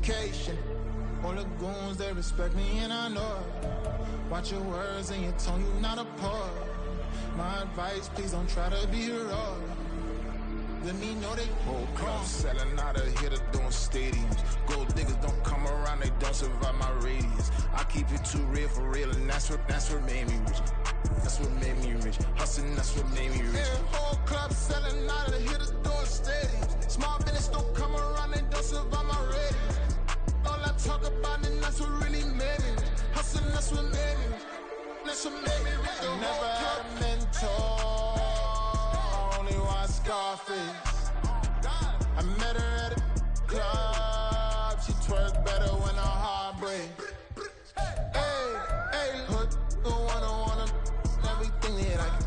vacation. All the goons, they respect me and I know it. Watch your words and your tone, you not a part. My advice, please don't try to be heroic. Let me know they whole club selling out of hitter doing stadiums. Gold diggers don't come around, they don't survive my radius. I keep it too real for real, and that's what made me rich. That's what made me rich. Hustling, that's what made me rich. Yeah, whole club selling out of hitter doing stadiums. Small business don't come around, they don't survive my radius. All I talk about, and that's what really made me rich. Hustling, that's what made me rich. That's what made me rich. I never had a mentor. Only one Scarface. I met her at a club. She twerk better when her heart breaks. Hey, hood, wanna everything that I can.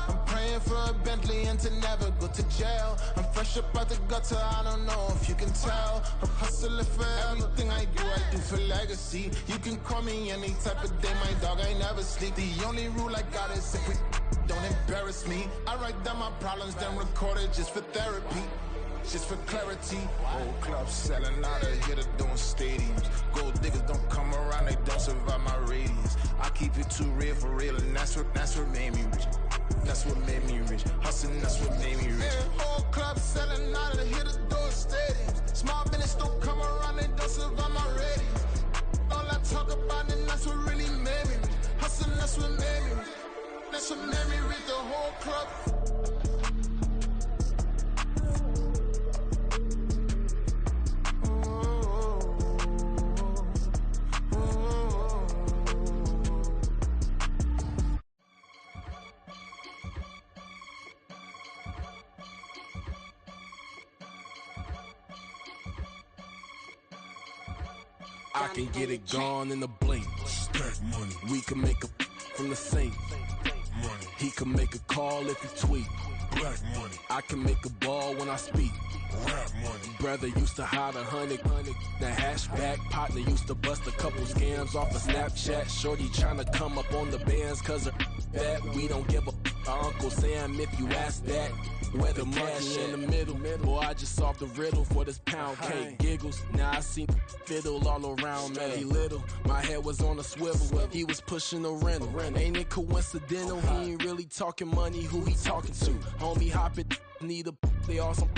I'm praying for a Bentley and to never go to jail. I'm fresh up out the gutter, I don't know if you can tell. I'm hustling for everything I do for legacy. You can call me any type of day, my dog, I never sleep. The only rule I got is if we don't embarrass me. I write down my problems, then record it just for therapy. Just for clarity. Whole club selling out of hitter doing stadiums. Gold diggers don't come around, they don't survive my radius. I keep it too real for real, and that's what made me rich. That's what made me rich. Hustling, that's what made me rich. Yeah, whole club selling out of hitter doing stadiums. Small business don't come around, they don't survive my radius. All I talk about, and that's what really made me rich. Hustling, that's what made me rich. That's what made me rich. The whole club. I can get it gone in a blink. Stack money. We can make a from the sink. Money. He can make a call if he tweet. Black money. I can make a ball when I speak. Rap money. Brother used to hide 100. The hashback partner used to bust a couple scams off of Snapchat. Shorty tryna come up on the bands cause of that. We don't give a Uncle Sam if you ask that. Where the cash in the middle. Boy, I just solved the riddle for this pound cake. Giggles, now I see fiddle all around me. He little, my head was on a swivel. He was pushing a rental. Ain't it coincidental? He ain't really talking money, who he talking to? Homie hopping, need a they awesome.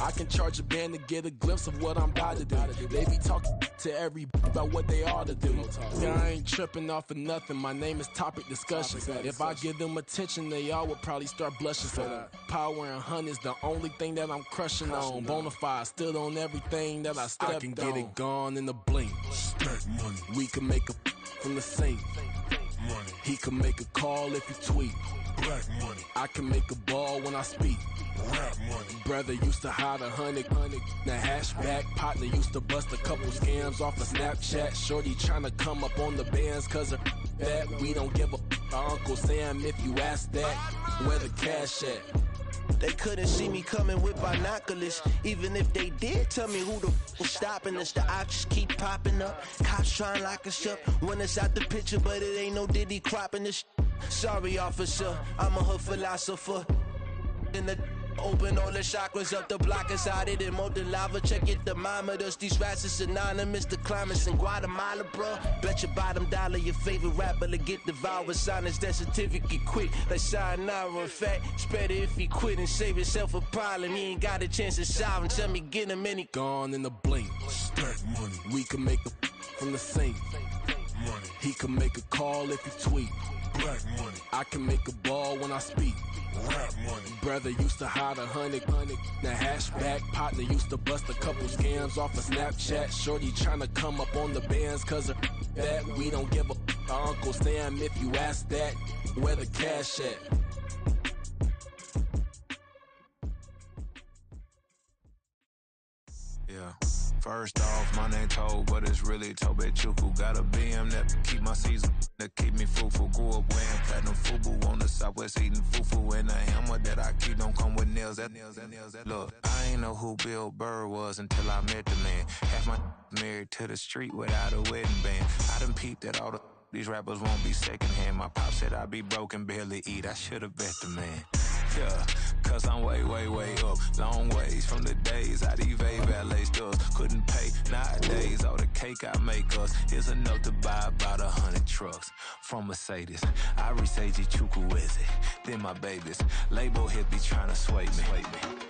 I can charge a band to get a glimpse of what I'm about to do. They be talking to every about what they ought to do. Yeah, I ain't tripping off of nothing. My name is topic discussion. If I give them attention, they all would probably start blushing. So power and hunt is the only thing that I'm crushing on. Bonafide, stood on everything that I stepped on. I can get it gone in a blink. Stack money. We can make a from the sink. Money. He can make a call if he tweet. Black money. I can make a ball when I speak. Rap money. Brother used to hide 100. The hashback partner used to bust a couple scams off of Snapchat. Shorty tryna come up on the bands cause of that. We don't give a Uncle Sam if you ask that. Where the cash at? They couldn't see me coming with binoculars. Even if they did, tell me who the was stopping us. The options keep popping up. Cops trying to lock us up. When it's out the picture, but it ain't no Diddy cropping this. Sorry, officer, I'm a hood philosopher. In the open all the chakras up, the block inside it and molten lava. Check your thermometers, these rats is synonymous to climates in Guatemala, bro. Bet your bottom dollar your favorite rapper to get devoured. Sign his death certificate quick, like sayonara. In fact, it's better if he quit and save himself a problem. He ain't got a chance to solve and tell me get him any. Gone in a blink. Stack money. We can make a from the sink. Money. He can make a call if he tweet. Black money. I can make a ball when I speak. Rap money. Brother used to hide 100. The hashback partner used to bust a couple scams off of Snapchat. Shorty tryna come up on the bands cause of that. We don't give a Uncle Sam if you ask that. Where the cash at? Yeah. First off, my name Toad, but it's really Tobe Chuku. Got a BM that keep my season, that keep me fruitful. Grew up wearing platinum FUBU on the southwest eating fufu. And a hammer that I keep don't come with nails. Look, I ain't know who Bill Burr was until I met the man. Half my married to the street without a wedding band. I done peeped that all these rappers won't be secondhand. My pop said I'd be broke and barely eat. I should've bet the man. Yeah, cause I'm way up, long ways from the days I these valet stores couldn't pay. Now I cake I make us is enough to buy about 100 trucks. From Mercedes, I research Chukwueze, then my babies. Label here be trying to sway me,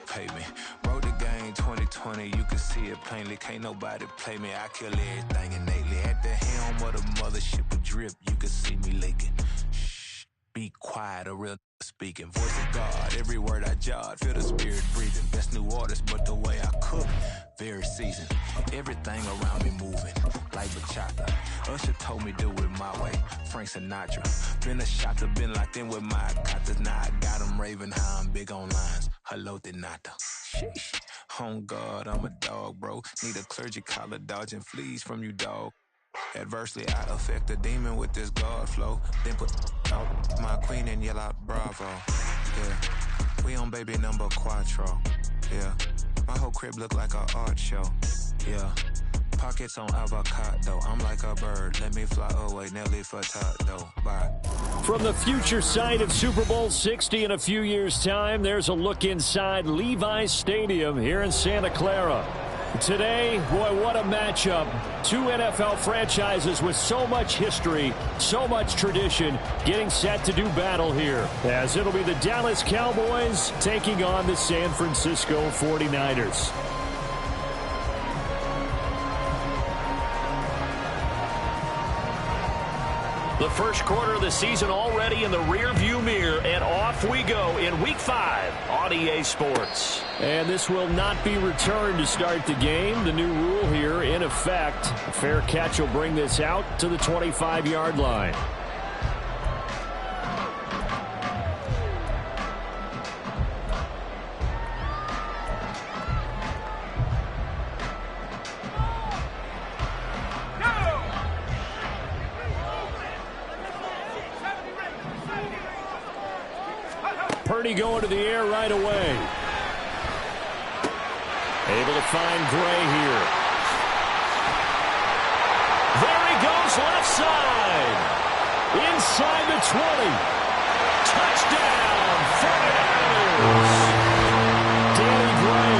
pay me. Wrote the game 2020, you can see it plainly. Can't nobody play me, I kill everything innately. At the helm of the mothership with drip, you can see me leaking. Shh, be quiet, a real speaking. Voice of God, every word I jot, feel the spirit breathing. Best new artist, but the way I cook, very seasoned. Everything around me moving, like bachata. Usher told me do it my way, Frank Sinatra. Been a shotter, been locked in with my cotters. Now I got them raving how I'm big on lines. Hello, Denata. Sheesh. On God, I'm a dog, bro. Need a clergy collar, dodging fleas from you, dog. Adversely, I affect the demon with this God flow. Then put out my queen and yell out bravo. Yeah, we on baby number quattro. Yeah, my whole crib look like a art show. Yeah, pockets on avocado. I'm like a bird. Let me fly away, Nelly Furtado. Bye. From the future site of Super Bowl 60 in a few years' time, there's a look inside Levi's Stadium here in Santa Clara. Today, boy, what a matchup. Two NFL franchises with so much history, so much tradition, getting set to do battle here, as it'll be the Dallas Cowboys taking on the San Francisco 49ers. The first quarter of the season already in the rearview mirror, and off we go in Week 5 on EA Sports. And this will not be returned to start the game. The new rule here in effect. A fair catch will bring this out to the 25-yard line. Purdy going to the air right away. Able to find Gray here. There he goes, left side. Inside the 20. Touchdown, 49ers. Danny Gray,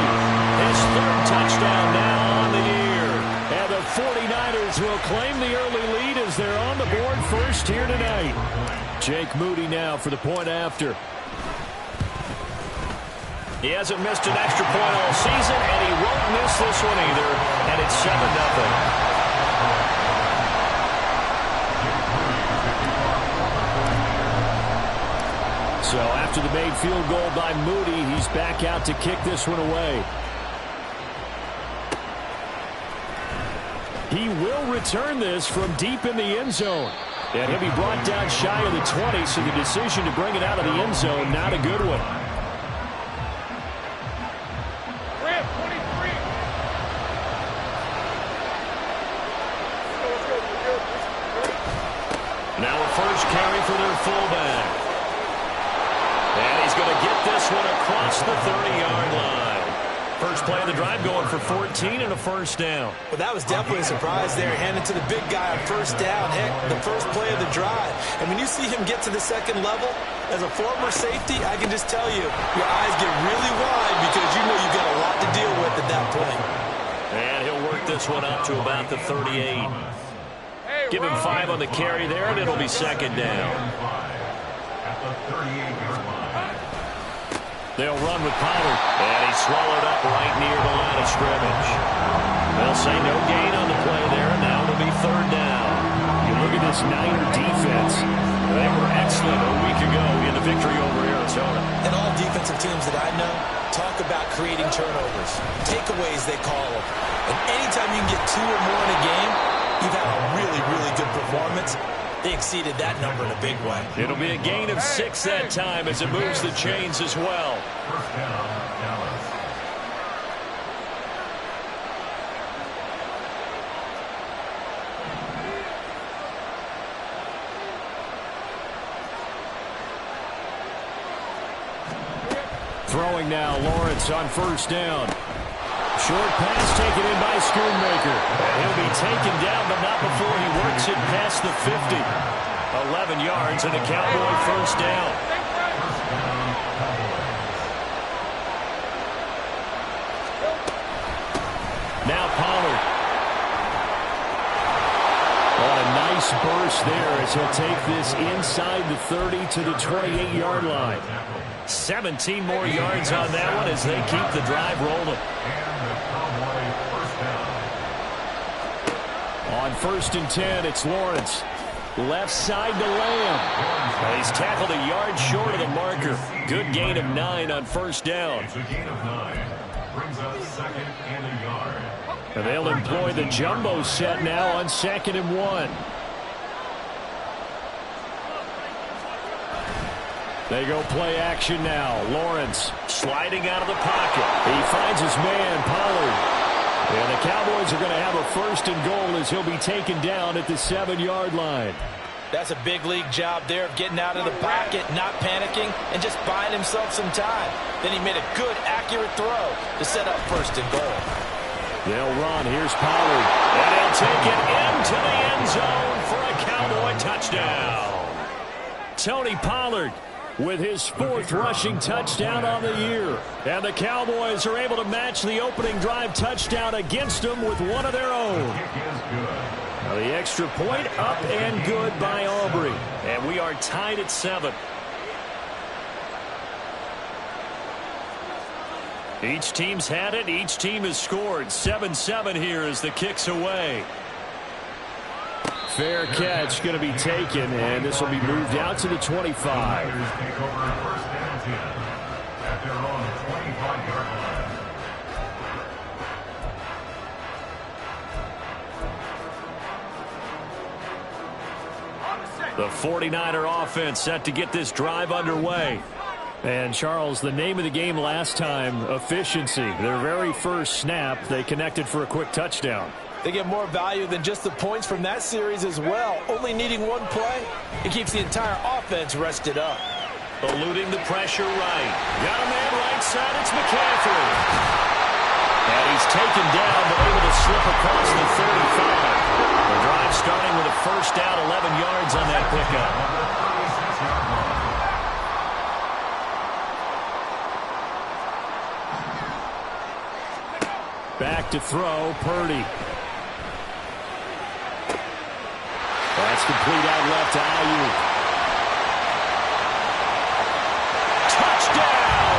his third touchdown now on the year. And the 49ers will claim the early lead as they're on the board first here tonight. Jake Moody now for the point after. He hasn't missed an extra point all season, and he won't miss this one either, and it's 7-0. So after the made field goal by Moody, he's back out to kick this one away. He will return this from deep in the end zone. And he'll be brought down shy of the 20, so the decision to bring it out of the end zone, not a good one. Now a first carry for their fullback. And he's going to get this one across the 30-yard line. First play of the drive going for 14 and a first down. Well, that was definitely a surprise there. Handed to the big guy on first down. Heck, the first play of the drive. And when you see him get to the second level, as a former safety, I can just tell you, your eyes get really wide because you know you've got a lot to deal with at that point. And he'll work this one up to about the 38. Give him 5 on the carry there, and it'll be second down. They'll run with Pollard, and he's swallowed up right near the line of scrimmage. They'll say no gain on the play there, and now it'll be third down. You look at this Niner defense. They were excellent a week ago in the victory over Arizona. And all defensive teams that I know talk about creating turnovers. Takeaways, they call them. And anytime you can get 2 or more in a game, you've had a really, really good performance. They exceeded that number in a big way. It'll be a gain of 6 that time as it moves the chains as well. First down, Dallas. Throwing now, Lawrence on first down. Short pass taken in by Schoonmaker. He'll be taken down, but not before he works it past the 50. 11 yards and a Cowboy first down. Now Pollard. burst there as he'll take this inside the 30 to the 28-yard line. 17 more yards on that one as they keep the drive rolling. On 1st and 10, it's Lawrence. Left side to Lamb. He's tackled a yard short of the marker. Good gain of 9 on 1st down. It's a gain of 9. Brings up 2nd and a yard. And they'll employ the jumbo set now on 2nd and 1. They go play action now. Lawrence sliding out of the pocket. He finds his man, Pollard. And the Cowboys are going to have a 1st and goal as he'll be taken down at the 7-yard line. That's a big league job there of getting out of the pocket, not panicking, and just buying himself some time. Then he made a good, accurate throw to set up 1st and goal. They'll run. Here's Pollard. And he'll take it into the end zone for a Cowboy touchdown. Tony Pollard with his 4th rushing touchdown on the year. And the Cowboys are able to match the opening drive touchdown against them with one of their own. Now the extra point up and good by Aubrey. And we are tied at 7. Each team's had it. Each team has scored. 7-7 here as the kick's away. Fair catch going to be taken, and this will be moved out to the 25. Take over 1st and 10 at their own 25-yard line. The 49er offense set to get this drive underway. And, Charles, the name of the game last time, efficiency. Their very first snap, they connected for a quick touchdown. They get more value than just the points from that series as well. Only needing one play, it keeps the entire offense rested up. Eluding the pressure right. Got a man right side, it's McCaffrey. And he's taken down, but able to slip across the 35. The drive starting with a 1st down, 11 yards on that pickup. Back to throw, Purdy. That's complete out left to Ayuk. Touchdown!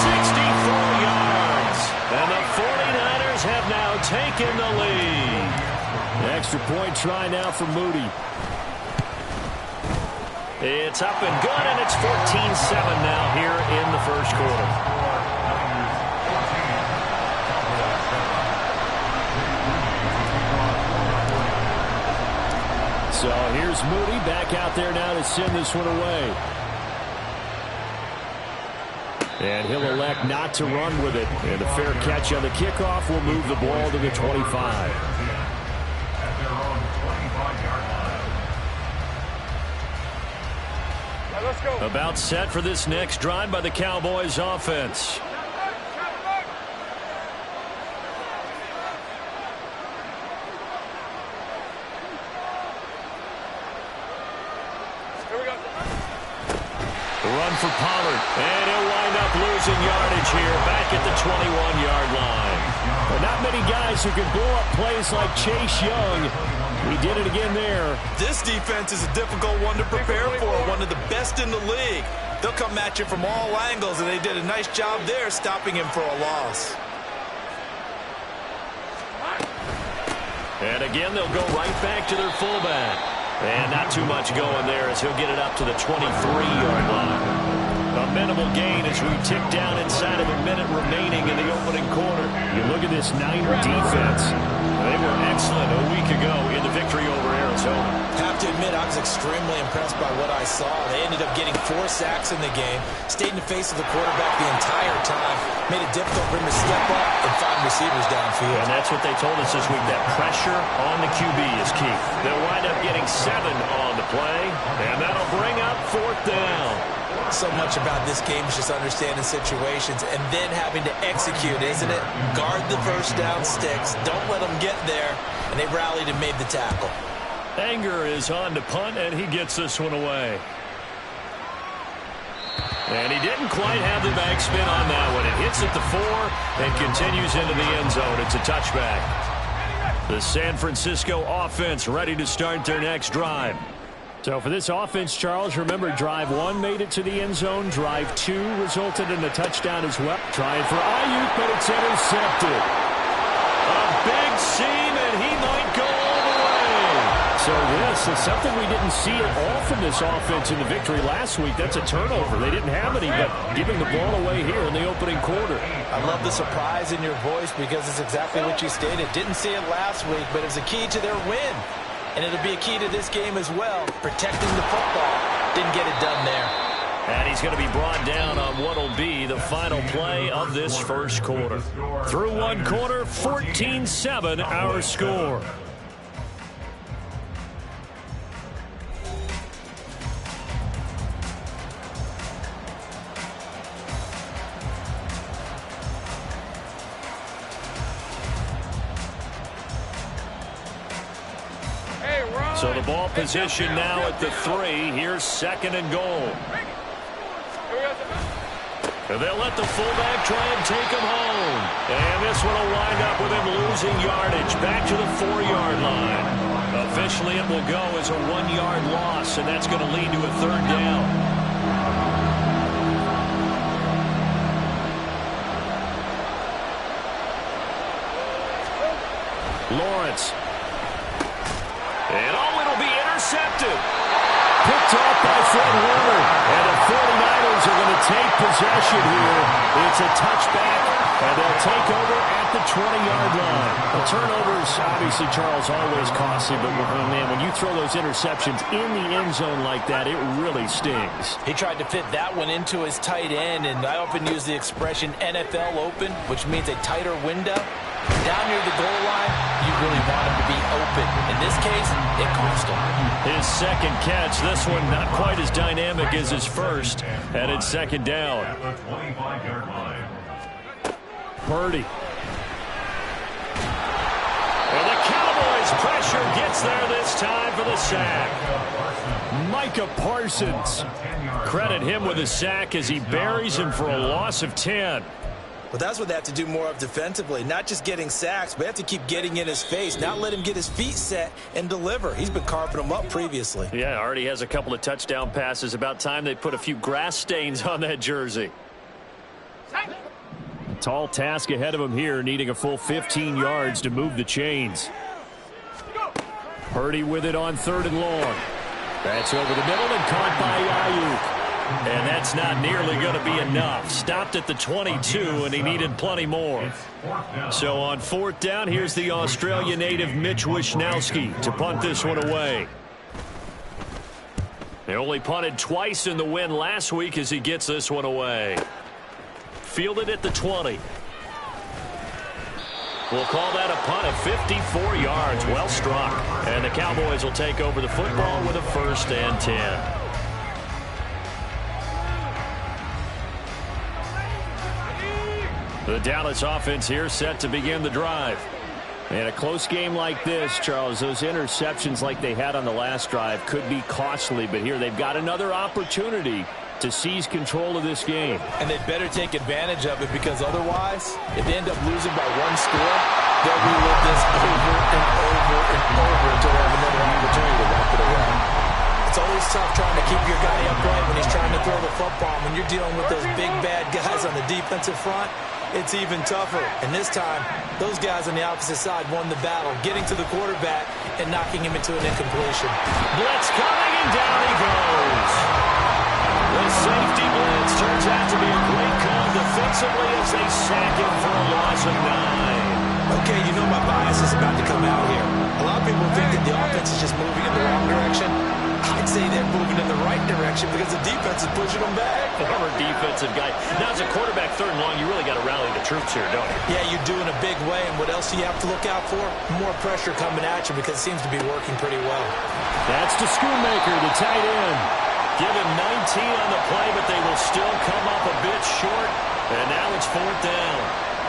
64 yards. And the 49ers have now taken the lead. Extra point try now for Moody. It's up and good, and it's 14-7 now here in the 1st quarter. So here's Moody back out there now to send this one away. And he'll elect not to run with it. And a fair catch on the kickoff will move the ball to the 25. About set for this next drive by the Cowboys offense. The run for Pollard, and he'll wind up losing yardage here back at the 21-yard line. Well, not many guys who can blow up plays like Chase Young. He did it again there. This defense is a difficult one to prepare for, one of the best in the league. They'll come at you from all angles, and they did a nice job there stopping him for a loss. And again, they'll go right back to their fullback. And not too much going there as he'll get it up to the 23-yard line. A minimal gain as we tick down inside of a minute remaining in the opening quarter. You look at this Niner defense. They were excellent a week ago in the victory over Arizona. Have to admit, I was extremely impressed by what I saw. They ended up getting 4 sacks in the game, stayed in the face of the quarterback the entire time, made it difficult for him to step up and find receivers downfield. And that's what they told us this week, that pressure on the QB is key. They'll wind up getting 7 on the play, and that'll bring up 4th down. So much about this game is just understanding situations and then having to execute, isn't it? Guard the 1st down sticks. Don't let them get there. And they rallied and made the tackle. Anger is on to punt, and he gets this one away. And he didn't quite have the backspin on that one. It hits at the 4 and continues into the end zone. It's a touchback. The San Francisco offense ready to start their next drive. So for this offense, Charles, remember drive 1 made it to the end zone. Drive 2 resulted in a touchdown as well. Trying for Ayuk, but it's intercepted. A big seam, and he might go all the way. So this is something we didn't see at all from this offense in the victory last week. That's a turnover. They didn't have any, but giving the ball away here in the opening quarter. I love the surprise in your voice because it's exactly what you stated. Didn't see it last week, but it's a key to their win. And it'll be a key to this game as well, protecting the football. Didn't get it done there. And he's going to be brought down on what will be the final play of this first quarter. Through one quarter, 14-7 our score. So the ball position now at the 3. Here's 2nd and goal. And they'll let the fullback try and take him home. And this one will wind up with him losing yardage back to the 4-yard line. Officially, it will go as a 1-yard loss, and that's going to lead to a 3rd down. Lawrence. And it'll be intercepted. Picked off by Fred Warner. And the 49ers are going to take possession here. It's a touchback, and they'll take over at the 20-yard line. The turnovers, obviously, Charles, always costly, but, man, when you throw those interceptions in the end zone like that, it really stings. He tried to fit that one into his tight end, and I often use the expression NFL open, which means a tighter window. Down near the goal line, you really want him to be open. In this case, it cost him. His 2nd catch, this one not quite as dynamic as his first, and it's 2nd down. Purdy. And the Cowboys pressure gets there this time for the sack. Micah Parsons. Credit him with a sack as he buries him for a loss of 10. Well, that's what they have to do more of defensively. Not just getting sacks, but they have to keep getting in his face. Not let him get his feet set and deliver. He's been carving them up previously. Yeah, already has a couple of touchdown passes. About time they put a few grass stains on that jersey. Tall task ahead of him here, needing a full 15 yards to move the chains. Purdy with it on 3rd and long. That's over the middle and caught by Ayuk. And that's not nearly going to be enough. Stopped at the 22, and he needed plenty more. So on 4th down, here's the Australia native Mitch Wishnowsky to punt this one away. They only punted twice in the win last week as he gets this one away. Fielded at the 20. We'll call that a punt of 54 yards. Well struck. And the Cowboys will take over the football with a 1st and 10. The Dallas offense here set to begin the drive. And a close game like this, Charles, those interceptions like they had on the last drive could be costly. But here they've got another opportunity to seize control of this game. And they better take advantage of it, because otherwise, if they end up losing by 1 score, they'll relive this over and over and over until they have another opportunity to wipe it away. It's always tough trying to keep your guy upright when he's trying to throw the football. When you're dealing with those big, bad guys on the defensive front, it's even tougher. And this time, those guys on the opposite side won the battle, getting to the quarterback and knocking him into an incompletion. Blitz coming, and down he goes. The safety blitz turns out to be a great call defensively as they sack him for a loss of 9. Okay, you know my bias is about to come out here. A lot of people think that the offense is just moving in the wrong direction. I'd say they're moving in the right direction because the defense is pushing them back. Former defensive guy. Now, as a quarterback, 3rd and long, you really got to rally the troops here, don't you? Yeah, you do in a big way. And what else do you have to look out for? More pressure coming at you, because it seems to be working pretty well. That's to Schoonmaker, the tight end. Give him 19 on the play, but they will still come up a bit short. And now it's 4th down.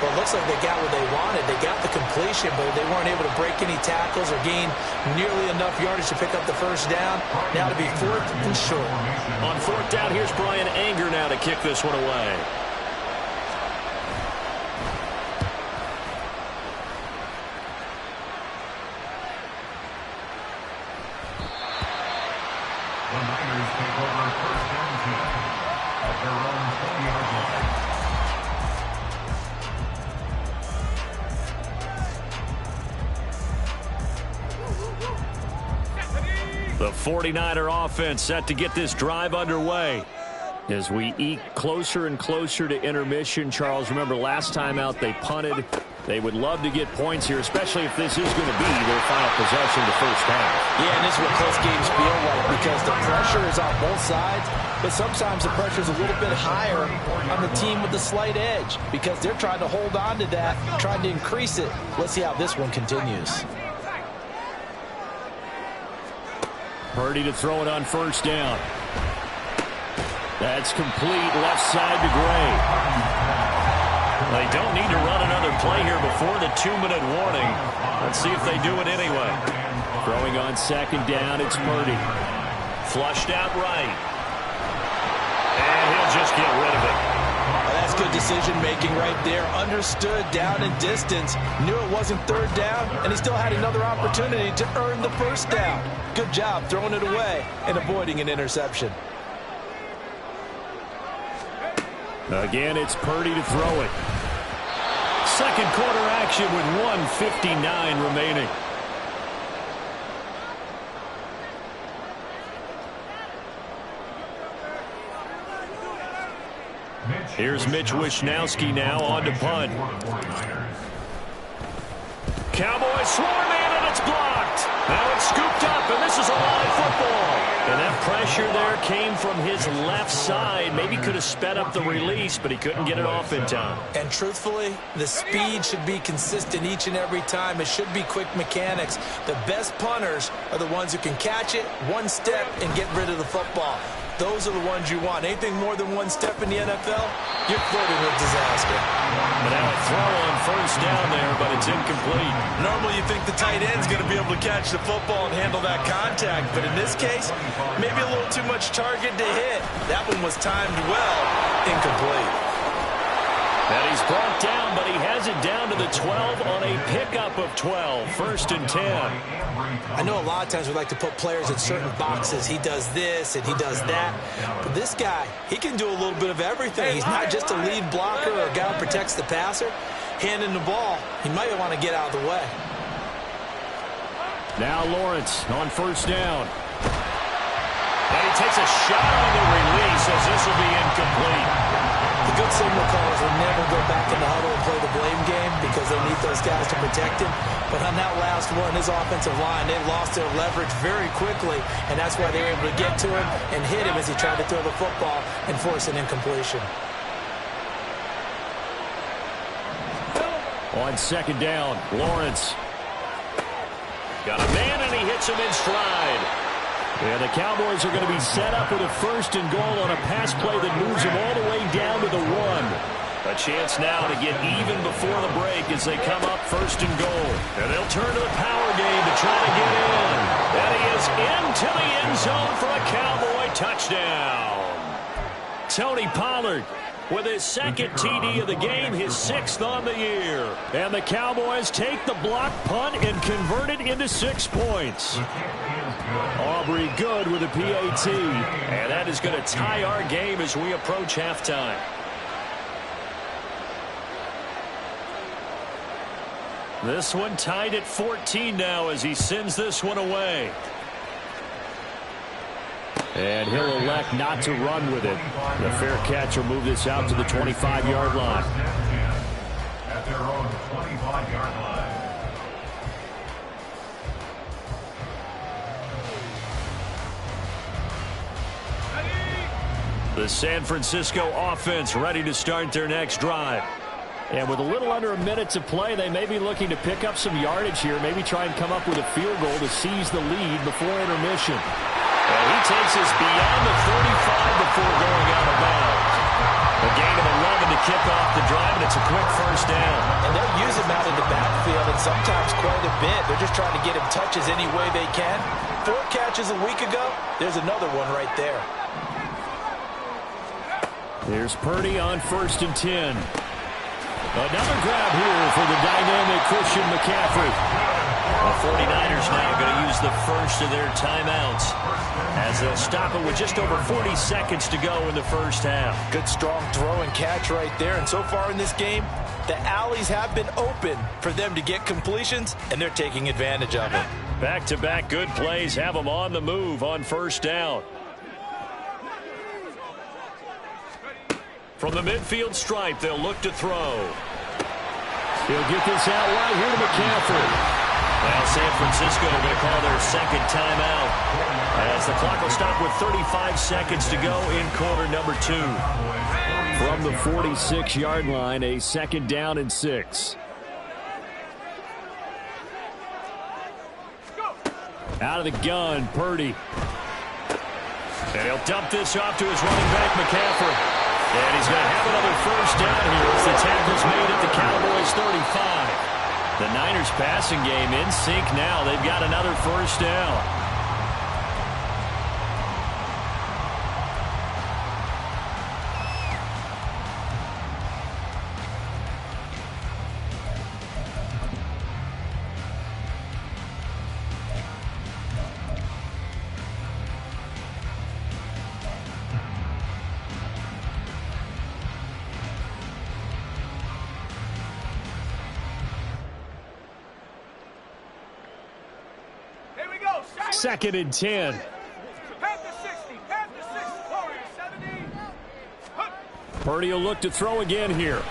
Well, it looks like they got what they wanted. They got the completion, but they weren't able to break any tackles or gain nearly enough yardage to pick up the 1st down. Now to be 4th and short. On 4th down, here's Brian Anger now to kick this one away. take over first down 10 at their own 20-yard line. The 49er offense set to get this drive underway. As we eke closer and closer to intermission, Charles, remember last time out they punted. They would love to get points here, especially if this is going to be their final possession the first half. Yeah, and this is what close games feel like because the pressure is on both sides, but sometimes the pressure is a little bit higher on the team with the slight edge because they're trying to hold on to that, trying to increase it. Let's see how this one continues. Purdy to throw it on first down. That's complete, left side to Gray. They don't need to run another play here before the 2-minute warning. Let's see if they do it anyway. Throwing on second down, it's Purdy. Flushed out right. And he'll just get rid of it. That's good decision-making right there. Understood down and distance. Knew it wasn't third down, and he still had another opportunity to earn the first down. Good job throwing it away and avoiding an interception. Again, it's Purdy to throw it. Second quarter action with 1:59 remaining. Here's Mitch Wishnowski now on to punt. Cowboys swarm in, and it's blocked. Now it's scooped up, and this is a live football. And that pressure there came from his left side. Maybe could have sped up the release, but he couldn't get it off in time. And truthfully, the speed should be consistent each and every time. It should be quick mechanics. The best punters are the ones who can catch it, one step, and get rid of the football. Those are the ones you want. Anything more than one step in the NFL, you're flirting with disaster. But now a throw on first down there, but it's incomplete. Normally you think the tight end's going to be able to catch the football and handle that contact, but in this case, maybe a little too much target to hit. That one was timed well, incomplete. And he's brought down, but he has it down to the 12 on a pickup of 12. First and 10. I know a lot of times we like to put players in certain boxes. He does this and he does that. But this guy, he can do a little bit of everything. He's not just a lead blocker or a guy who protects the passer. Handing the ball, he might want to get out of the way. Now Lawrence on first down. And he takes a shot on the release as this will be incomplete. The good signal callers will never go back in the huddle and play the blame game because they need those guys to protect him. But on that last one, his offensive line, they lost their leverage very quickly, and that's why they were able to get to him and hit him as he tried to throw the football and force an incompletion. On second down, Lawrence. Got a man, and he hits him in stride. And the Cowboys are going to be set up with a first and goal on a pass play that moves them all the way down to the 1. A chance now to get even before the break as they come up first and goal. And they'll turn to the power game to try to get in. And he is into the end zone for a Cowboy touchdown. Tony Pollard with his second TD of the game, his 6th on the year. And the Cowboys take the block punt and convert it into 6 points. Aubrey Good with a PAT. And that is going to tie our game as we approach halftime. This one tied at 14 now as he sends this one away. And he'll elect not to run with it. The fair catch will move this out to the 25-yard line. At their own 25-yard line. The San Francisco offense ready to start their next drive. And with a little under a minute to play, they may be looking to pick up some yardage here, maybe try and come up with a field goal to seize the lead before intermission. And he takes us beyond the 35 before going out of bounds. A gain of 11 to kick off the drive, and it's a quick first down. And they'll use him out in the backfield, and sometimes quite a bit. They're just trying to get him touches any way they can. 4 catches a week ago. There's another one right there. Here's Purdy on first and 10. Another grab here for the dynamic Christian McCaffrey. The 49ers now going to use the first of their timeouts as they'll stop it with just over 40 seconds to go in the first half. Good strong throw and catch right there. And so far in this game, the alleys have been open for them to get completions, and they're taking advantage of it. Back-to-back good plays have them on the move on first down. From the midfield stripe, they'll look to throw. He'll get this out right here to McCaffrey. Well, San Francisco are going to call their second timeout as the clock will stop with 35 seconds to go in quarter number 2. From the 46-yard line, a second down and 6. Out of the gun, Purdy. And he'll dump this off to his running back, McCaffrey. And he's going to have another first down here as the tackle's made at the Cowboys' 35. The Niners passing game in sync now. They've got another first down. Second and 10. Purdy will look to throw again here.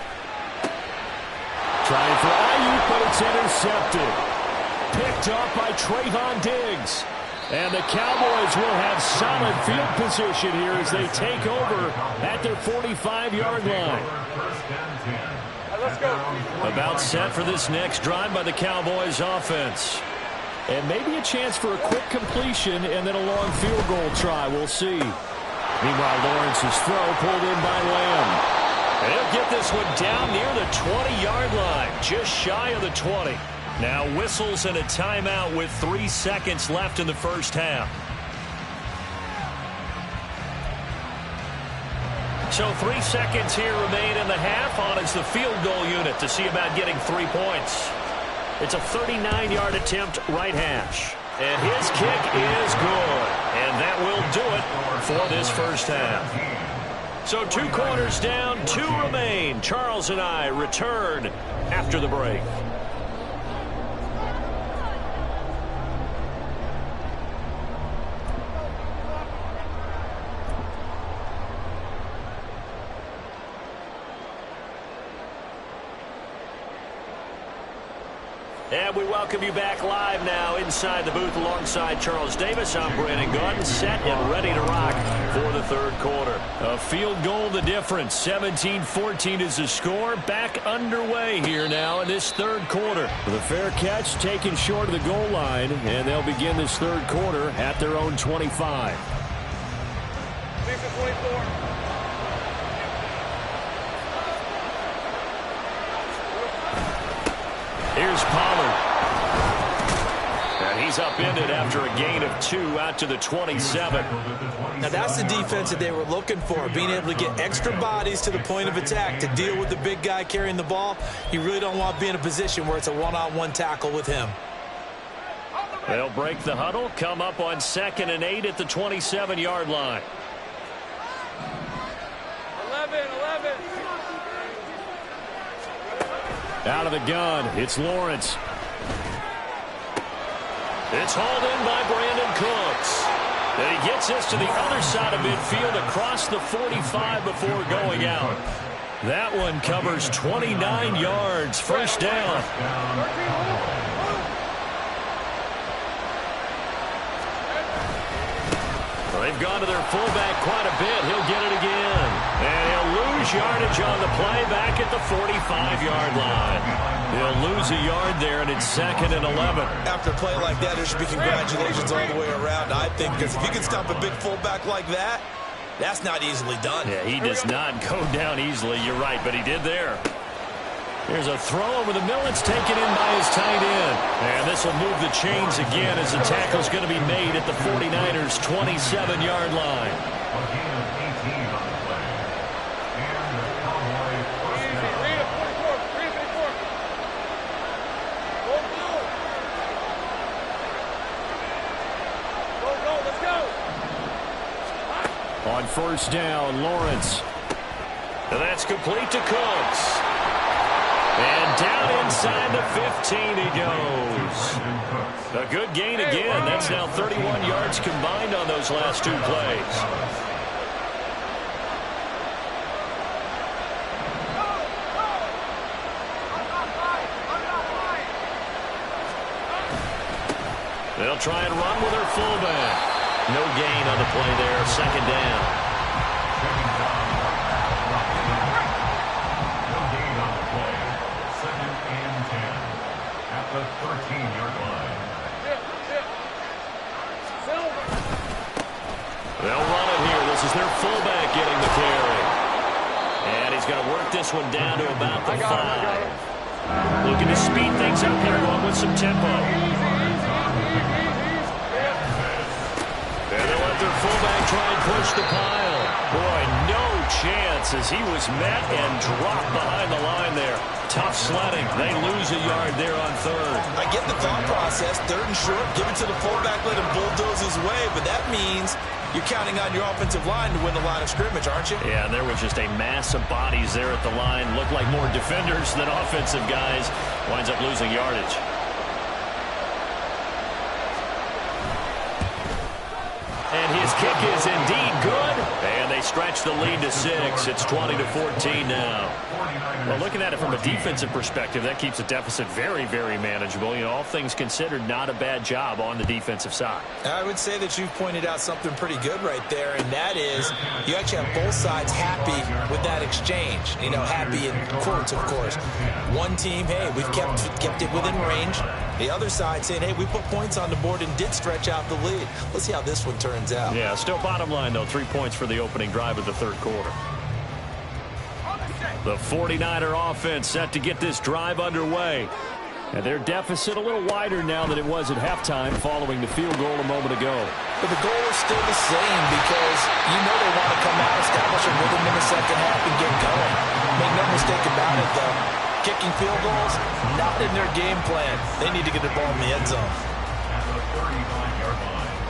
Trying for Ayuk, but it's intercepted. Picked off by Trayvon Diggs. And the Cowboys will have solid field position here as they take over at their 45-yard line. Let's go. About set for this next drive by the Cowboys offense. And maybe a chance for a quick completion and then a long field goal try. We'll see. Meanwhile, Lawrence's throw pulled in by Lamb. And he'll get this one down near the 20-yard line, just shy of the 20. Now whistles and a timeout with 3 seconds left in the first half. So 3 seconds here remain in the half on as the field goal unit to see about getting 3 points. It's a 39-yard attempt, right hash. And his kick is good. And that will do it for this first half. So 2 quarters down, 2 remain. Charles and I return after the break. And we welcome you back live now inside the booth alongside Charles Davis. I'm Brandon Gaudin, set and ready to rock for the third quarter. A field goal the difference. 17-14 is the score. Back underway here now in this third quarter. The fair catch taken short of the goal line, and they'll begin this third quarter at their own 25. 24. Here's Pollard. And he's upended after a gain of 2 out to the 27. Now that's the defense that they were looking for, being able to get extra bodies to the point of attack to deal with the big guy carrying the ball. You really don't want to be in a position where it's a one-on-one tackle with him. They'll break the huddle, come up on 2nd and 8 at the 27-yard line. 11. Out of the gun, it's Lawrence. It's hauled in by Brandon Cooks. And he gets this to the other side of midfield across the 45 before going out. That one covers 29 yards. First down. They've gone to their fullback quite a bit. He'll get it again. And he'll lose yardage on the play back at the 45-yard line. He'll lose a yard there, and it's 2nd and 11. After a play like that, there should be congratulations all the way around, I think, because if you can stop a big fullback like that, that's not easily done. Yeah, he does not go down easily. You're right, but he did there. Here's a throw over the middle. It's taken in by his tight end. And this will move the chains again as the tackle's going to be made at the 49ers' 27-yard line. On first down, Lawrence. And that's complete to Cooks. And down inside the 15 he goes. A good gain again. That's now 31 yards combined on those last 2 plays. They'll try and run with their fullback. No gain on the play there. Second down. No gain on the play. 2nd and 10 at the 13-yard line. They'll run it here. This is their fullback getting the carry. And he's going to work this one down to about the 5. Looking to speed things up here, going with some tempo. And they'll let their fullback try and push the pile. Boy, no chance as he was met and dropped behind the line there. Tough sledding. They lose a yard there on 3rd. I get the thought process. 3rd and short, give it to the fullback, let him bulldoze his way. But that means you're counting on your offensive line to win the line of scrimmage, aren't you? Yeah, and there was just a mass of bodies there at the line. Looked like more defenders than offensive guys. Winds up losing yardage. And his kick is indeed good. And they stretch the lead to 6. It's 20-14 now. Well, looking at it from a defensive perspective, that keeps the deficit very, very manageable. You know, all things considered, not a bad job on the defensive side. I would say that you've pointed out something pretty good right there, and that is you actually have both sides happy with that exchange. You know, happy in quotes, of course. One team, hey, we've kept it within range. The other side saying, hey, we put points on the board and did stretch out the lead. Let's see how this one turns out. Yeah, still bottom line, though, 3 points for the opening drive of the 3rd quarter. The 49er offense set to get this drive underway. And their deficit a little wider now than it was at halftime following the field goal a moment ago. But the goal is still the same because you know they want to come out, establish a rhythm in the second half, and get going. Make no mistake about it, though. Kicking field goals, not in their game plan. They need to get the ball in the end zone. At the 35-yard line.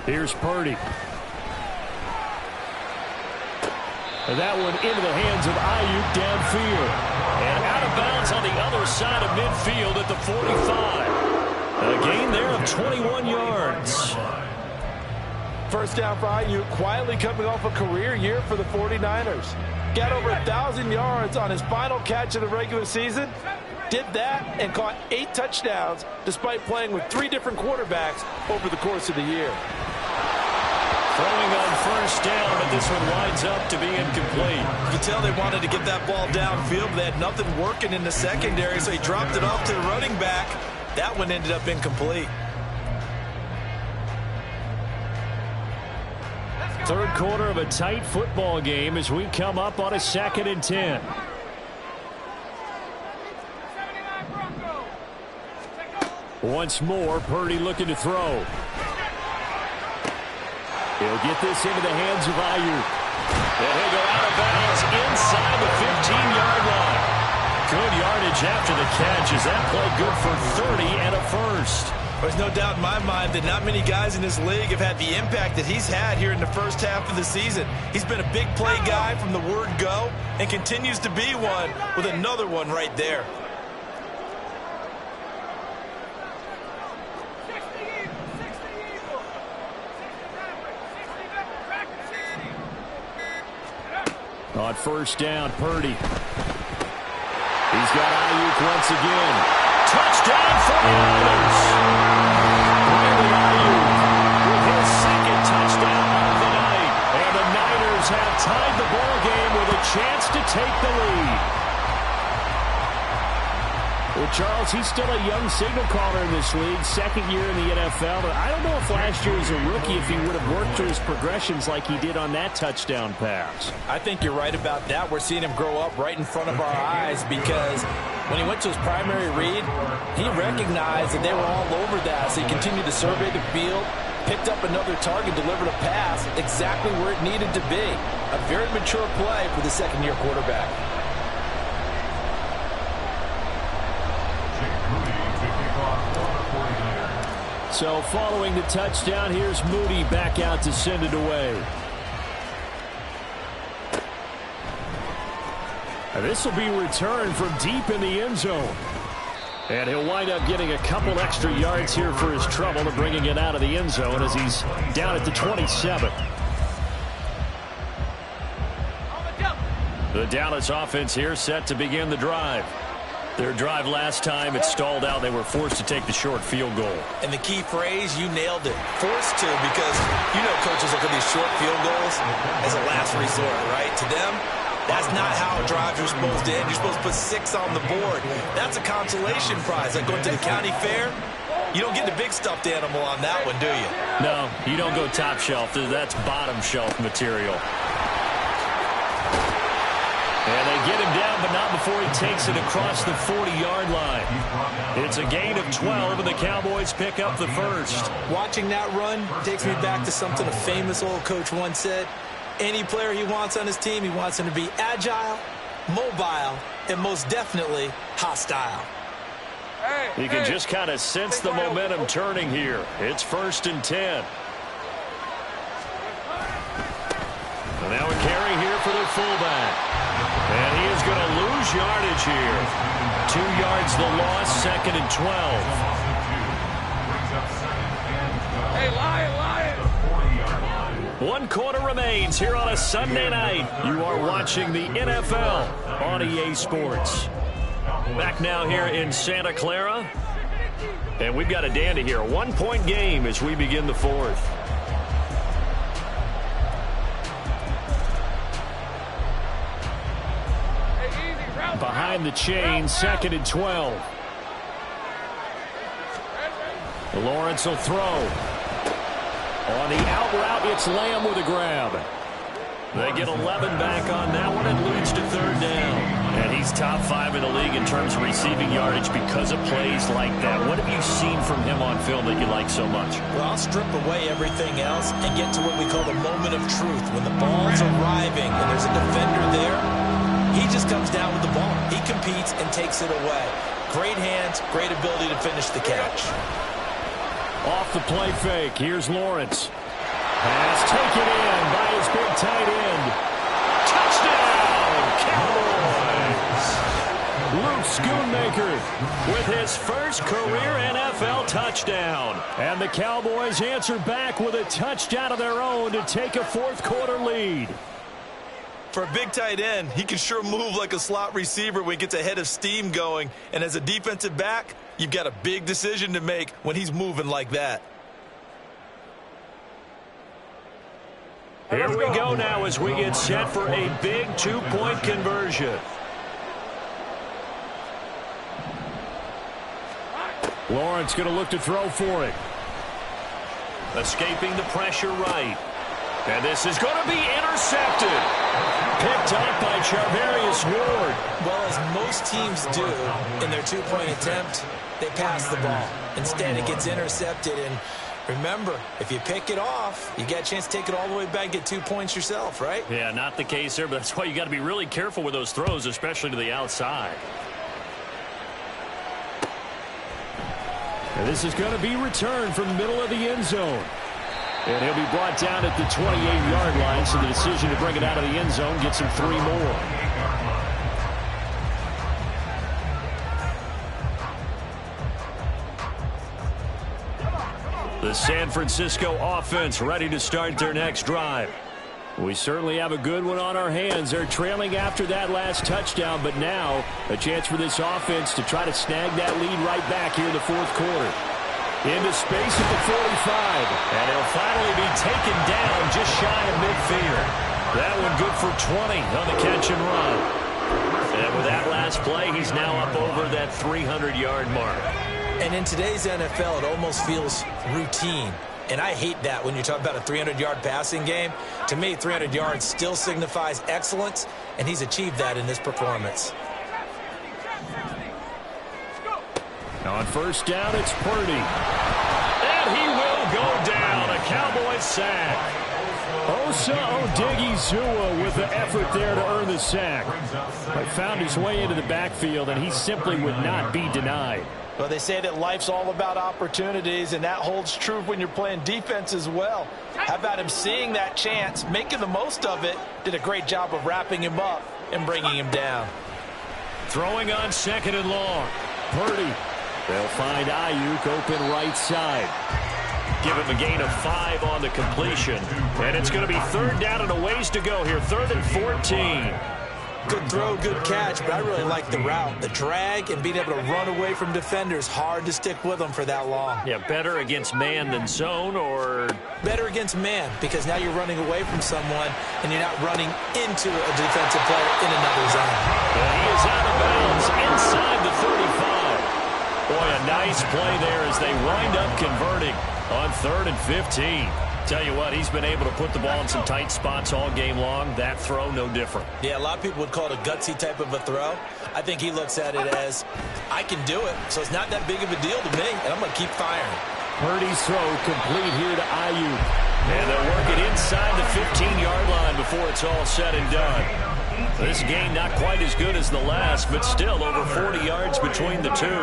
Here's Purdy. And that one into the hands of Ayuk downfield. And out of bounds on the other side of midfield at the 45. A gain there of 21 yards. First down for Ayuk, quietly coming off a career year for the 49ers. Got over 1,000 yards on his final catch of the regular season. Did that and caught 8 touchdowns despite playing with 3 different quarterbacks over the course of the year. Throwing on first down, but this one winds up to be incomplete. You can tell they wanted to get that ball downfield, but they had nothing working in the secondary, so he dropped it off to the running back. That one ended up incomplete. Third quarter of a tight football game as we come up on a 2nd and 10. Once more, Purdy looking to throw. He'll get this into the hands of Ayuk. And he'll go out of bounds inside the 15-yard line. Good yardage after the catch. Is that play good for 30 and a first? There's no doubt in my mind that not many guys in this league have had the impact that he's had here in the first half of the season. He's been a big play guy from the word go and continues to be one with another one right there. On first down, Purdy. He's got Ayuk once again. Touchdown for the Niners. Brandon Ayuk with his 2nd touchdown of the night. And the Niners have tied the ball game with a chance to take the lead. Well, Charles, he's still a young signal caller in this league, 2nd year in the NFL. But I don't know if last year as a rookie, if he would have worked through his progressions like he did on that touchdown pass. I think you're right about that. We're seeing him grow up right in front of our eyes because when he went to his primary read, he recognized that they were all over that. So he continued to survey the field, picked up another target, delivered a pass exactly where it needed to be. A very mature play for the 2nd-year quarterback. So following the touchdown, here's Moody back out to send it away. And this will be returned from deep in the end zone. And he'll wind up getting a couple extra yards here for his trouble to bringing it out of the end zone as he's down at the 27. The Dallas offense here set to begin the drive. Their drive last time, it stalled out. They were forced to take the short field goal. And the key phrase, you nailed it. Forced to, because you know coaches look at these short field goals as a last resort, right? To them, that's not how drives are supposed to end. You're supposed to put 6 on the board. That's a consolation prize. Like going to the county fair, you don't get the big stuffed animal on that one, do you? No, you don't go top shelf. That's bottom shelf material. And they get him down, but not before he takes it across the 40-yard line. It's a gain of 12, and the Cowboys pick up the first. Watching that run takes me back to something a famous old coach once said. Any player he wants on his team, he wants him to be agile, mobile, and most definitely hostile. You can just kind of sense the momentum turning here. It's 1st and 10. And now a carry here for their fullback. And he is going to lose yardage here. 2 yards the loss, 2nd and 12. Hey, Lion. 1 quarter remains here on a Sunday night. You are watching the NFL on EA Sports. Back now here in Santa Clara. And we've got a dandy here. A 1-point game as we begin the 4th. Behind the chain, 2nd and 12. Lawrence will throw. On the out route, it's Lamb with a grab. They get 11 back on that one. It leads to 3rd down. And he's top 5 in the league in terms of receiving yardage because of plays like that. What have you seen from him on film that you like so much? Well, I'll strip away everything else and get to what we call the moment of truth. When the ball's arriving and there's a defender there, he just comes down with the ball. He competes and takes it away. Great hands, great ability to finish the catch. Off the play fake, here's Lawrence. Pass taken in by his big tight end. Touchdown, Cowboys! Luke Schoonmaker with his first career NFL touchdown. And the Cowboys answer back with a touchdown of their own to take a 4th quarter lead. For a big tight end, he can sure move like a slot receiver when he gets a head of steam going. And as a defensive back, you've got a big decision to make when he's moving like that. Here we go now as we get set for a big 2-point conversion. Lawrence going to look to throw for it. Escaping the pressure right. And this is going to be intercepted. Picked up by Charvarius Ward. Well, as most teams do in their 2-point attempt, they pass the ball. Instead, it gets intercepted. And remember, if you pick it off, you get a chance to take it all the way back and get 2 points yourself, right? Yeah, not the case there, but that's why you got to be really careful with those throws, especially to the outside. And this is going to be returned from the middle of the end zone. And he'll be brought down at the 28-yard line, so the decision to bring it out of the end zone gets him 3 more. The San Francisco offense ready to start their next drive. We certainly have a good one on our hands. They're trailing after that last touchdown, but now a chance for this offense to try to snag that lead right back here in the 4th quarter. Into space at the 45. And he'll finally be taken down just shy of midfield. That one good for 20 on the catch and run. And with that last play, he's now up over that 300-yard mark. And in today's NFL, it almost feels routine. And I hate that when you're talking about a 300-yard passing game. To me, 300 yards still signifies excellence, and he's achieved that in this performance. On 1st down, it's Purdy. And he will go down. A Cowboys sack. Osa Odigizua with the effort there to earn the sack. But found his way into the backfield, and he simply would not be denied. Well, they say that life's all about opportunities, and that holds true when you're playing defense as well. How about him seeing that chance, making the most of it, did a great job of wrapping him up and bringing him down. Throwing on 2nd and long. Purdy. They'll find Ayuk open right side. Give him a gain of 5 on the completion. And it's going to be 3rd down and a ways to go here. 3rd and 14. Good throw, good catch, but I really like the route. The drag and being able to run away from defenders. Hard to stick with them for that long. Yeah, better against man than zone, or? Better against man, because now you're running away from someone and you're not running into a defensive player in another zone. And he is out of bounds inside the 35. Boy, a nice play there as they wind up converting on 3rd and 15. Tell you what, he's been able to put the ball in some tight spots all game long. That throw, no different. Yeah, a lot of people would call it a gutsy type of a throw. I think he looks at it as, I can do it, so it's not that big of a deal to me, and I'm going to keep firing. Purdy's throw complete here to Ayuk. And they'll work it inside the 15-yard line before it's all said and done. This game not quite as good as the last, but still over 40 yards between the two.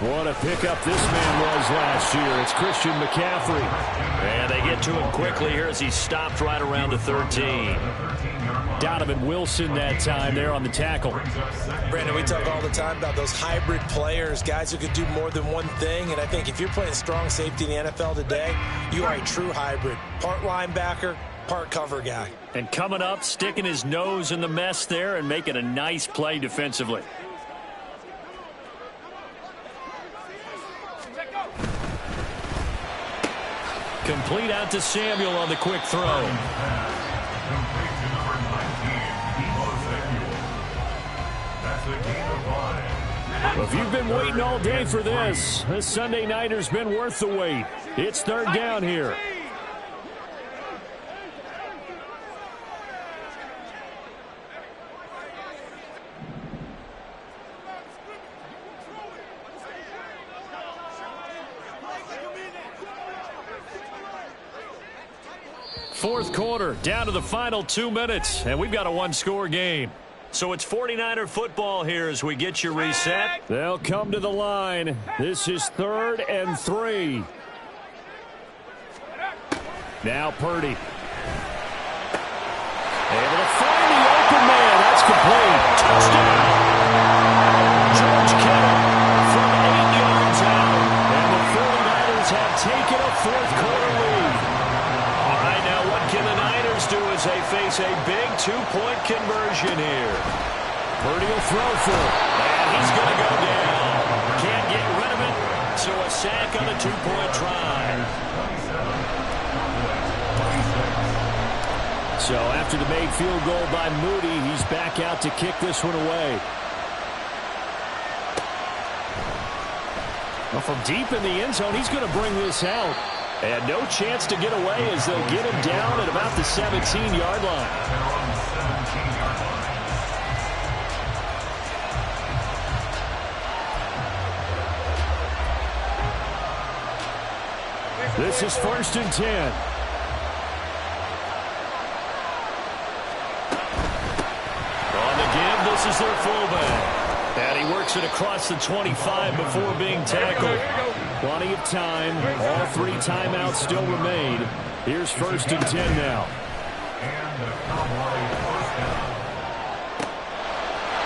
What a pickup this man was last year. It's Christian McCaffrey. And they get to him quickly here as he stopped right around the 13. Donovan Wilson that time there on the tackle. Brandon, we talk all the time about those hybrid players, guys who could do more than one thing. And I think if you're playing strong safety in the NFL today, you are a true hybrid. Part linebacker, part cover guy. And coming up, sticking his nose in the mess there and making a nice play defensively. Complete out to Samuel on the quick throw. If you've been waiting all day for this Sunday nighter's been worth the wait. It's 3rd down here. Fourth quarter, down to the final 2 minutes, and we've got a 1-score game. So it's 49er football here as we get you reset. They'll come to the line. This is 3rd and 3. Now Purdy. Able to find the open man. That's complete. Touchdown. George Kittle from 8 yards out. And the 49ers have taken a fourth quarter lead. Can the Niners do as they face a big 2-point conversion here? Purdy will throw for it. And he's going to go down. Can't get rid of it. So a sack on a 2-point try. So after the made field goal by Moody, he's back out to kick this one away. Well, from deep in the end zone, he's going to bring this out. And no chance to get away as they'll get him down at about the 17-yard line. This is 1st and 10. On the give, this is their fullback. And he works it across the 25 before being tackled. Plenty of time. All 3 timeouts still remain. Here's 1st and 10 now.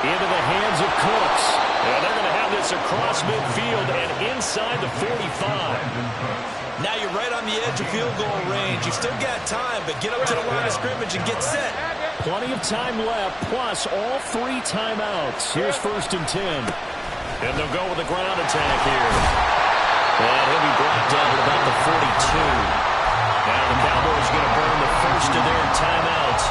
Into the hands of Cooks. And they're going to have this across midfield and inside the 45. Now you're right on the edge of field goal range. You've still got time, but get up to the line of scrimmage and get set. Plenty of time left, plus all 3 timeouts. Here's 1st and 10. And they'll go with a ground attack here. And he'll be brought down at about the 42. Now the Cowboys going to burn the first of their timeouts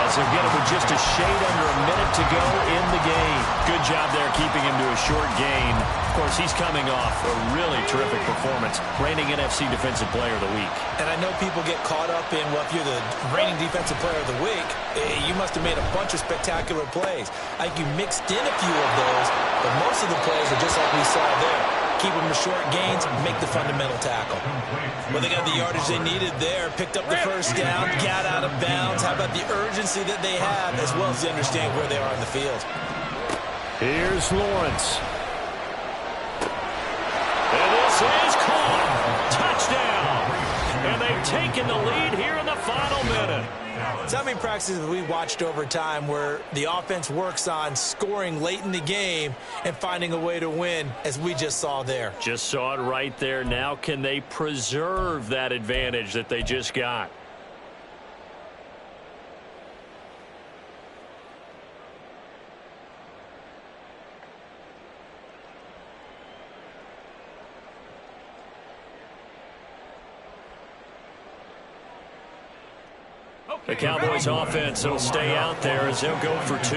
as they'll get him with just a shade under a minute to go in the game. Good job there keeping him to a short gain. Of course, he's coming off a really terrific performance, reigning NFC Defensive Player of the Week. And I know people get caught up in, well, if you're the reigning Defensive Player of the Week, you must have made a bunch of spectacular plays. I think you mixed in a few of those, but most of the plays are just like we saw there. Keep them to short gains, make the fundamental tackle. Well, they got the yardage they needed there, picked up the first down, got out of bounds. How about the urgency that they have, as well as they understand where they are in the field? Here's Lawrence. And this is caught. Touchdown. And they've taken the lead here in the final minute. So how many practices have we watched over time where the offense works on scoring late in the game and finding a way to win, as we just saw there? Just saw it right there. Now can they preserve that advantage that they just got? The Cowboys offense will stay out there as they'll go for 2.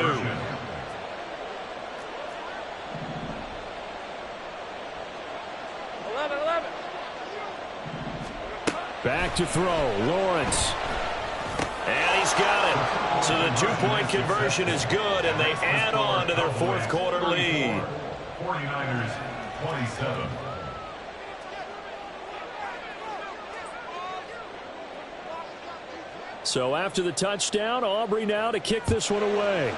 Back to throw. Lawrence. And he's got it. So the 2-point conversion is good, and they add on to their fourth quarter lead. 49ers 27. So after the touchdown, Aubrey now to kick this one away.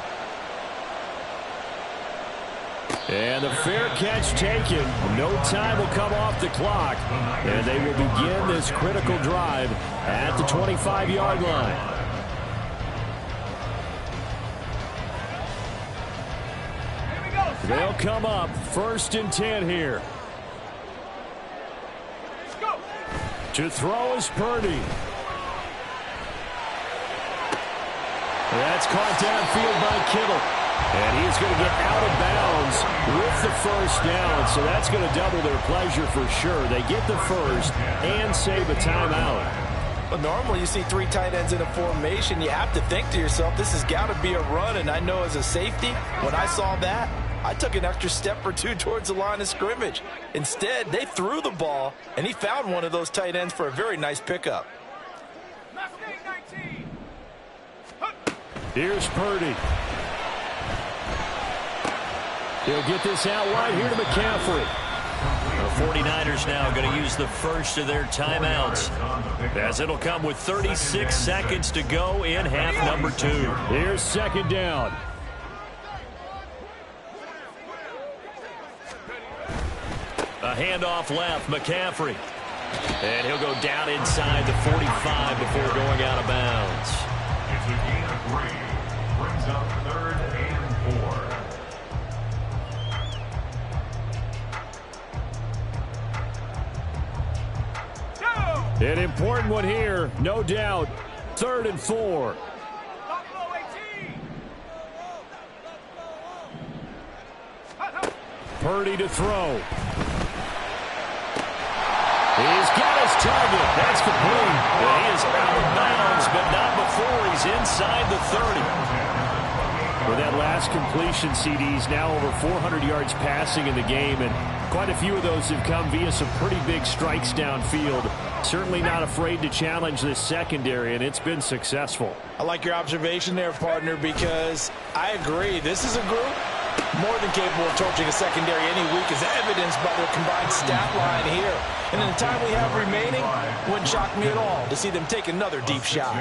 And the fair catch taken. No time will come off the clock. And they will begin this critical drive at the 25-yard line. They'll come up 1st and 10 here. To throw is Purdy. That's caught downfield by Kittle. And he's going to get out of bounds with the first down. So that's going to double their pleasure for sure. They get the first and save a timeout. Well, normally you see 3 tight ends in a formation. You have to think to yourself, this has got to be a run. And I know as a safety, when I saw that, I took an extra step or 2 towards the line of scrimmage. Instead, they threw the ball, and he found one of those tight ends for a very nice pickup. Here's Purdy. He'll get this out wide here to McCaffrey. The 49ers now going to use the first of their timeouts, as it'll come with 36 seconds to go in half number 2. Here's 2nd down. A handoff left, McCaffrey. And he'll go down inside the 45 before going out of bounds. It's a gain of 3. Brings up 3rd and 4. An important one here, no doubt. 3rd and 4. Purdy to throw. He's got his target. That's complete. And he is out of bounds, but not before he's inside the 30. With that last completion, CD's now over 400 yards passing in the game, and quite a few of those have come via some pretty big strikes downfield. Certainly not afraid to challenge this secondary, and it's been successful. I like your observation there, partner, because I agree. This is a group more than capable of torching a secondary any week, as evidenced by their combined stat line here. And in the time we have remaining, wouldn't shock me at all to see them take another deep shot.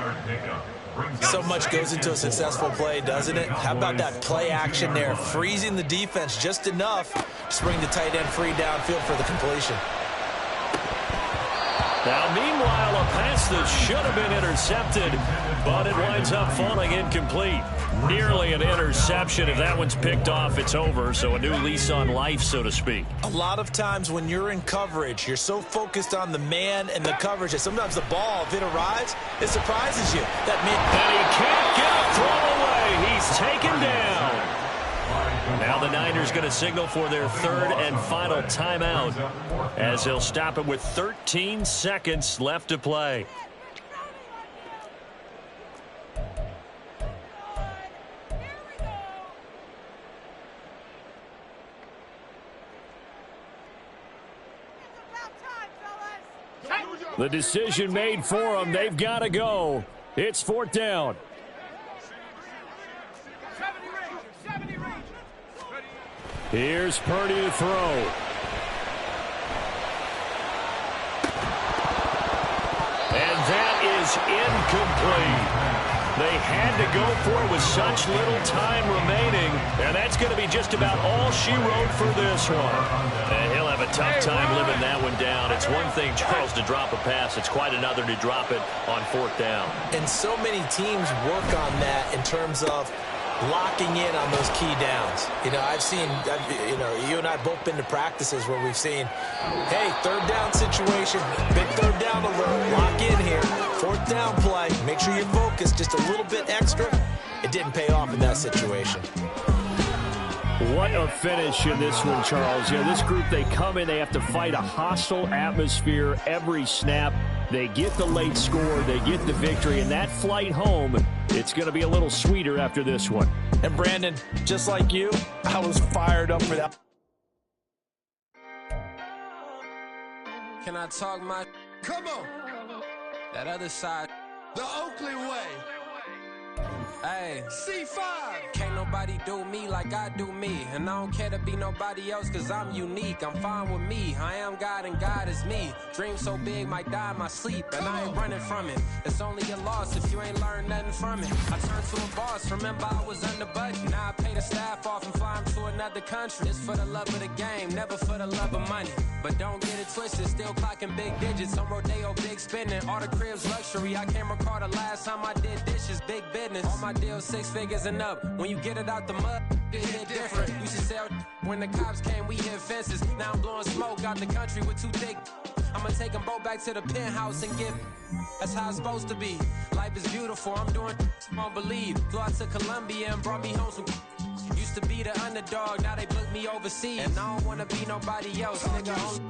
So much goes into a successful play, doesn't it? How about that play action there, freezing the defense just enough to bring the tight end free downfield for the completion. Now, meanwhile, a pass that should have been intercepted, but it winds up falling incomplete. Nearly an interception. If that one's picked off, it's over. So a new lease on life, so to speak. A lot of times when you're in coverage, you're so focused on the man and the coverage that sometimes the ball, if it arrives, it surprises you. That man, and he can't get a throw away. He's taken down. Now the Niners going to signal for their 3rd and final timeout, as they'll stop it with 13 seconds left to play. The decision made for them. They've got to go. It's 4th down. Here's Purdy to throw. And that is incomplete. They had to go for it with such little time remaining, and that's going to be just about all she wrote for this one. And he'll have a tough time living that one down. It's one thing, Charles, to drop a pass. It's quite another to drop it on 4th down. And so many teams work on that in terms of locking in on those key downs. You know, you and I both been to practices where we've seen, hey, 3rd down situation, big 3rd down alert, lock in here, 4th down play, make sure you're focused just a little bit extra. It didn't pay off in that situation. What a finish in this one, Charles. You know, this group, they come in, they have to fight a hostile atmosphere every snap. They get the late score, they get the victory, and that flight home, it's going to be a little sweeter after this one. And Brandon, just like you, I was fired up for that. Can I talk my... Come on. That other side. The Oakley way. Hey. C5. Can't nobody do me like I do me. And I don't care to be nobody else cause I'm unique. I'm fine with me. I am God and God is me. Dream so big might die in my sleep. And I ain't running from it. It's only a loss if you ain't learned nothing from it. I turned to a boss. Remember I was under budget. Now I pay the staff off and fly them to another country. It's for the love of the game, never for the love of money. But don't get it twisted, still clocking big digits. On Rodeo, big spending. All the cribs luxury. I can't recall the last time I did dishes. Big business. All my deals 6 figures and up. When you get it out the mud, it hit different. Used to sell when the cops came, we hit fences. Now I'm blowing smoke out the country with 2 thick. I'ma take them both back to the penthouse and get. That's how it's supposed to be. Life is beautiful, I'm doing won't believe. Flew out to Colombia and brought me home some. Used to be the underdog, now they book me overseas. And I don't wanna be nobody else, nigga.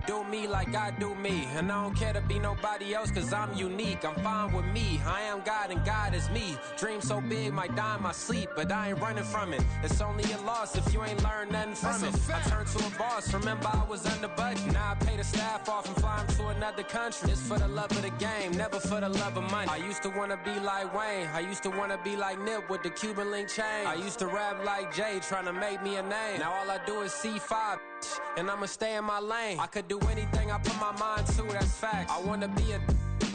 Do me like I do me. And I don't care to be nobody else cause I'm unique. I'm fine with me. I am God and God is me. Dream so big might die in my sleep. But I ain't running from it. It's only a loss if you ain't learned nothing from it. I turned to a boss. Remember I was under budget. Now I pay the staff off and fly them to another country. It's for the love of the game, never for the love of money. I used to wanna be like Wayne. I used to wanna be like Nip with the Cuban link chain. I used to rap like Jay trying to make me a name. Now all I do is C5 and I'ma stay in my lane. I could do anything I put my mind to, that's fact. I wanna be a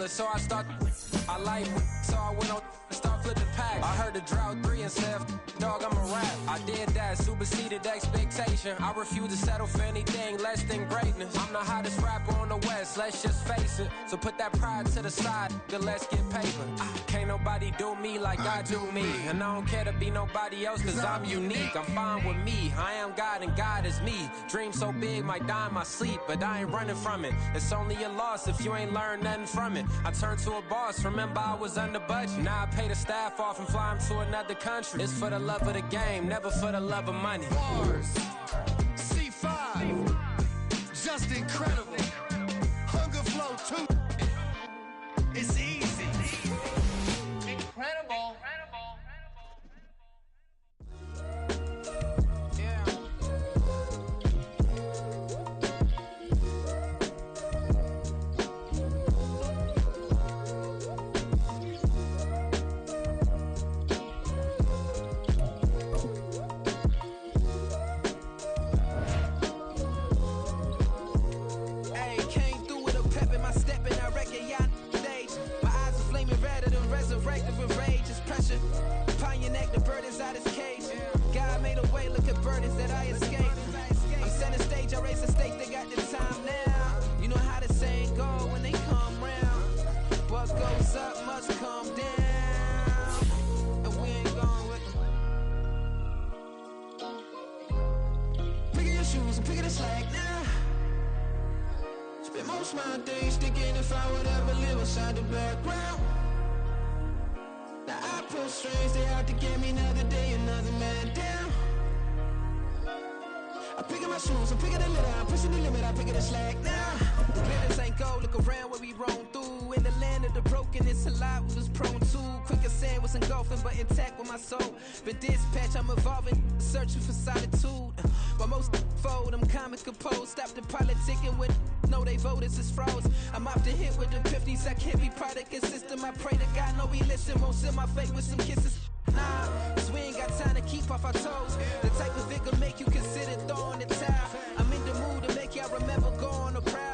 so I like so I went on and start flipping packs. I heard the drought 3 and said, dog, I'm a rap. I did that, superseded expectation. I refuse to settle for anything less than greatness. I'm the hottest rapper on the West, let's just face it. So put that pride to the side, then let's get paper. Can't nobody do me like I do me. And I don't care to be nobody else cause I'm unique. I'm fine with me, I am God and God is me. Dream so big might die in my sleep, but I ain't running from it. It's only a loss if you ain't learned nothing from it. I turned to a boss, remember I was under budget. Now I pay the staff off and fly them to another country. It's for the love of the game, never for the love of money. Bars. C5. Just incredible. Hunger flow 2. It's easy. Incredible. The type of figure make you consider throwing the towel. I'm in the mood to make y'all remember going to crowd.